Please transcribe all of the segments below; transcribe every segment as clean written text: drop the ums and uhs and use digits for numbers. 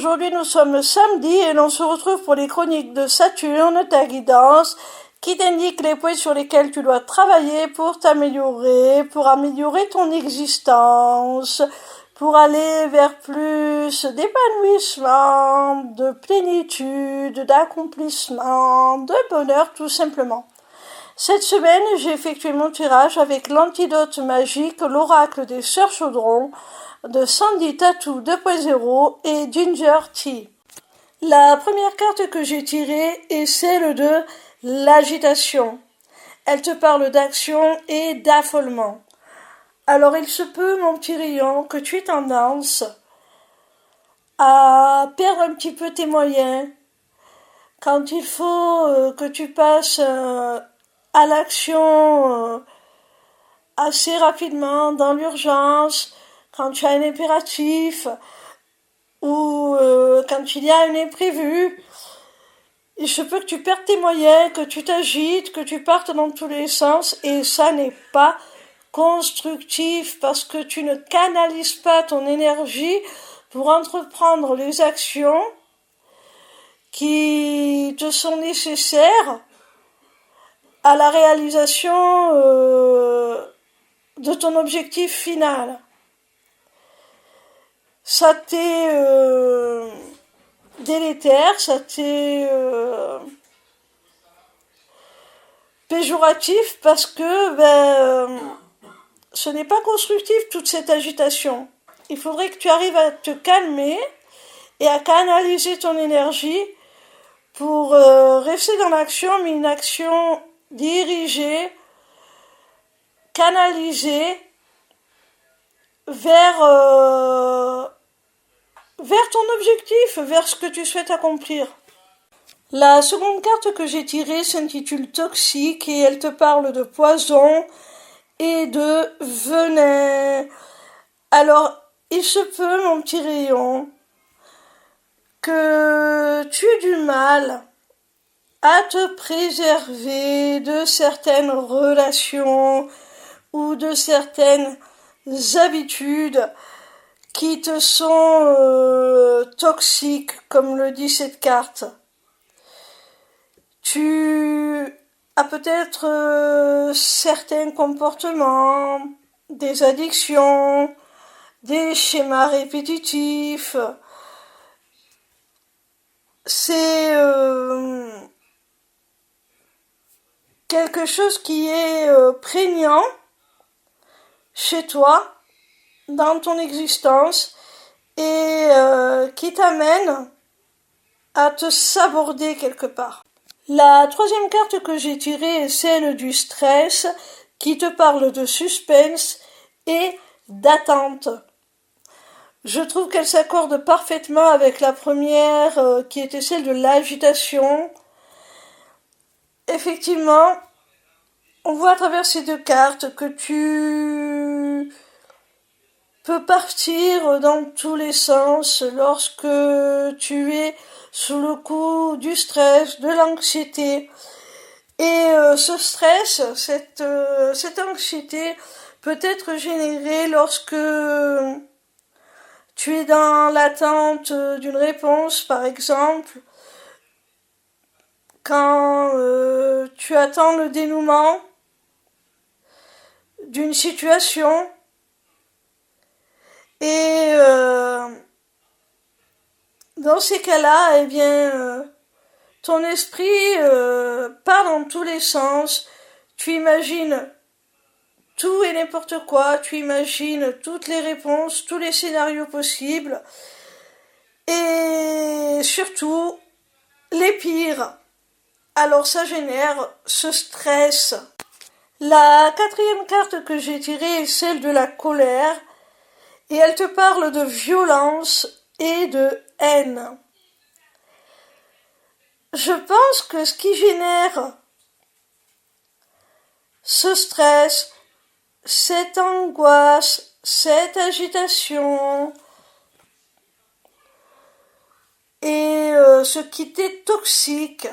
Aujourd'hui nous sommes samedi et l'on se retrouve pour les chroniques de Saturne, ta guidance, qui t'indique les points sur lesquels tu dois travailler pour t'améliorer, pour améliorer ton existence, pour aller vers plus d'épanouissement, de plénitude, d'accomplissement, de bonheur tout simplement. Cette semaine, j'ai effectué mon tirage avec l'antidote magique, l'oracle des Sœurs Chaudron, de Sandy Tattoo 2.0 et Ginger Tea. La première carte que j'ai tirée est celle de l'agitation. Elle te parle d'action et d'affolement. Alors il se peut, mon petit rayon, que tu aies tendance à perdre un petit peu tes moyens quand il faut que tu passes à l'action assez rapidement, dans l'urgence, quand tu as un impératif ou quand il y a un imprévu. Il se peut que tu perdes tes moyens, que tu t'agites, que tu partes dans tous les sens et ça n'est pas constructif parce que tu ne canalises pas ton énergie pour entreprendre les actions qui te sont nécessaires à la réalisation de ton objectif final. Ça t'est délétère, ça t'est péjoratif parce que ce n'est pas constructif toute cette agitation. Il faudrait que tu arrives à te calmer et à canaliser ton énergie pour rester dans l'action, mais une action dirigée, canalisée vers ton objectif, vers ce que tu souhaites accomplir. La seconde carte que j'ai tirée s'intitule Toxique et elle te parle de poison et de venin. Alors, il se peut, mon petit rayon, que tu aies du mal à te préserver de certaines relations ou de certaines habitudes qui te sont toxiques, comme le dit cette carte. Tu as peut-être certains comportements, des addictions, des schémas répétitifs. C'est quelque chose qui est prégnant chez toi, dans ton existence, et qui t'amène à te saborder quelque part. La troisième carte que j'ai tirée est celle du stress, qui te parle de suspense et d'attente. Je trouve qu'elle s'accorde parfaitement avec la première, qui était celle de l'agitation. Effectivement, on voit à travers ces deux cartes que tu peux partir dans tous les sens lorsque tu es sous le coup du stress, de l'anxiété. Et ce stress, cette anxiété peut être générée lorsque tu es dans l'attente d'une réponse, par exemple, quand tu attends le dénouement d'une situation et dans ces cas-là, ton esprit part dans tous les sens, tu imagines tout et n'importe quoi, tu imagines toutes les réponses, tous les scénarios possibles et surtout les pires. Alors ça génère ce stress. La quatrième carte que j'ai tirée est celle de la colère et elle te parle de violence et de haine. Je pense que ce qui génère ce stress, cette angoisse, cette agitation et ce qui t'est toxique,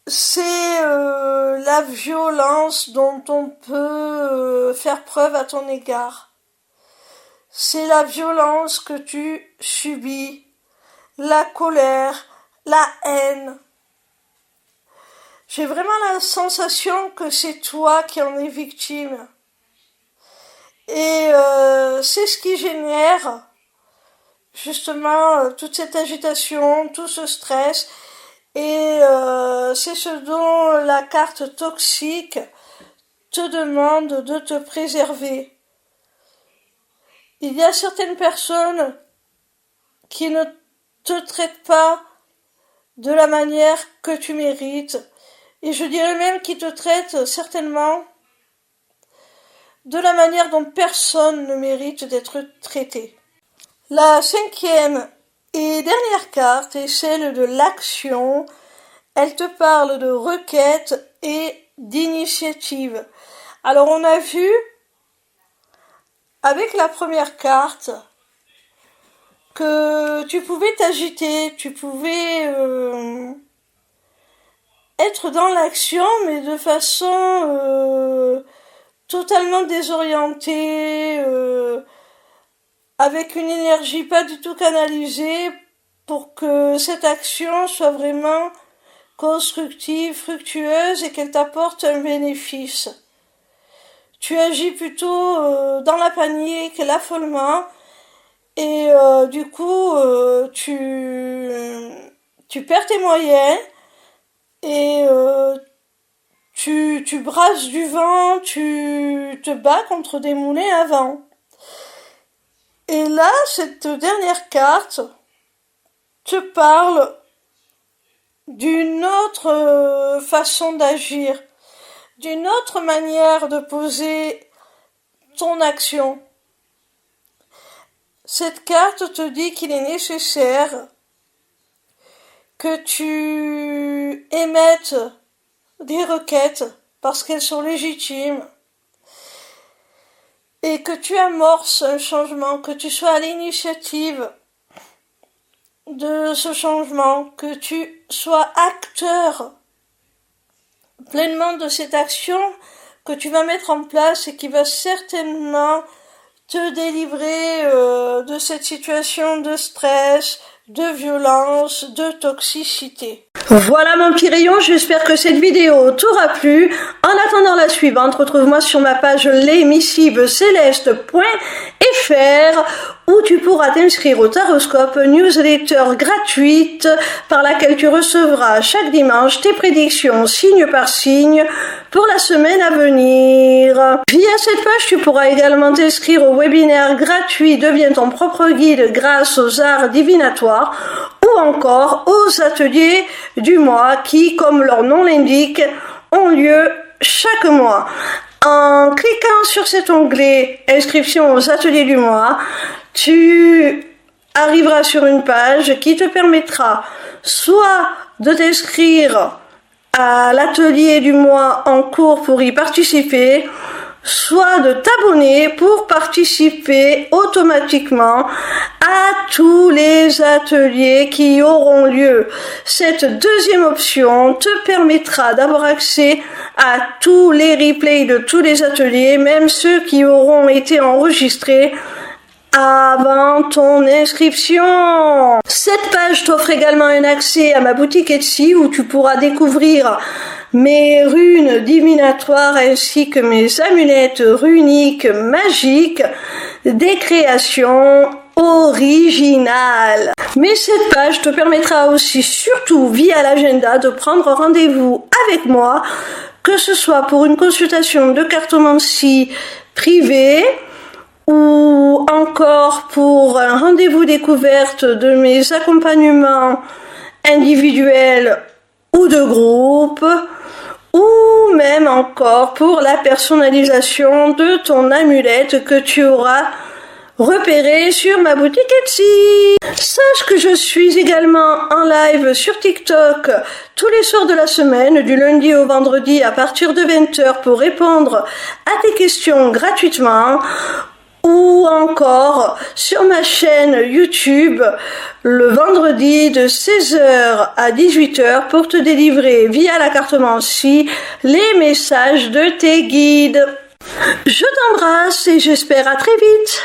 c'est la violence dont on peut faire preuve à ton égard. c'est la violence que tu subis, la colère, la haine. J'ai vraiment la sensation que c'est toi qui en es victime. Et c'est ce qui génère justement toute cette agitation, tout ce stress. Et c'est ce dont la carte toxique te demande de te préserver. Il y a certaines personnes qui ne te traitent pas de la manière que tu mérites. Et je dirais même qu'ils te traitent certainement de la manière dont personne ne mérite d'être traité. La 5e et dernière carte est celle de l'action. Elle te parle de requête et d'initiative. Alors on a vu avec la première carte que tu pouvais t'agiter, tu pouvais être dans l'action mais de façon totalement désorientée, avec une énergie pas du tout canalisée pour que cette action soit vraiment constructive, fructueuse et qu'elle t'apporte un bénéfice. Tu agis plutôt dans la panique, l'affolement et du coup tu perds tes moyens et tu brasses du vent, tu te bats contre des moulins à vent. Et là, cette dernière carte te parle d'une autre façon d'agir, d'une autre manière de poser ton action. Cette carte te dit qu'il est nécessaire que tu émettes des requêtes parce qu'elles sont légitimes et que tu amorces un changement, que tu sois à l'initiative de ce changement, que tu sois acteur pleinement de cette action que tu vas mettre en place et qui va certainement te délivrer de cette situation de stress, de violence, de toxicité. Voilà mon petit rayon, j'espère que cette vidéo t'aura plu. En attendant la suivante, retrouve-moi sur ma page lesmissivecéleste.fr où tu pourras t'inscrire au Taroscope, newsletter gratuite par laquelle tu recevras chaque dimanche tes prédictions signe par signe pour la semaine à venir. Via cette page, tu pourras également t'inscrire au webinaire gratuit Deviens ton propre guide grâce aux arts divinatoires ou encore aux ateliers du mois qui, comme leur nom l'indique, ont lieu chaque mois. En cliquant sur cet onglet Inscription aux ateliers du mois, tu arriveras sur une page qui te permettra soit de t'inscrire à l'atelier du mois en cours pour y participer, soit de t'abonner pour participer automatiquement à tous les ateliers qui auront lieu. Cette deuxième option te permettra d'avoir accès à tous les replays de tous les ateliers, même ceux qui auront été enregistrés avant ton inscription. Cette page t'offre également un accès à ma boutique Etsy où tu pourras découvrir mes runes divinatoires ainsi que mes amulettes runiques magiques, des créations originales. Mais cette page te permettra aussi, surtout via l'agenda, de prendre rendez-vous avec moi, que ce soit pour une consultation de cartomancie privée ou encore pour un rendez-vous découverte de mes accompagnements individuels ou de groupe, ou même encore pour la personnalisation de ton amulette que tu auras repérée sur ma boutique Etsy. Sache que je suis également en live sur TikTok tous les soirs de la semaine, du lundi au vendredi à partir de 20h pour répondre à tes questions gratuitement, ou encore sur ma chaîne YouTube le vendredi de 16h à 18h pour te délivrer via la cartomancie les messages de tes guides. Je t'embrasse et j'espère à très vite.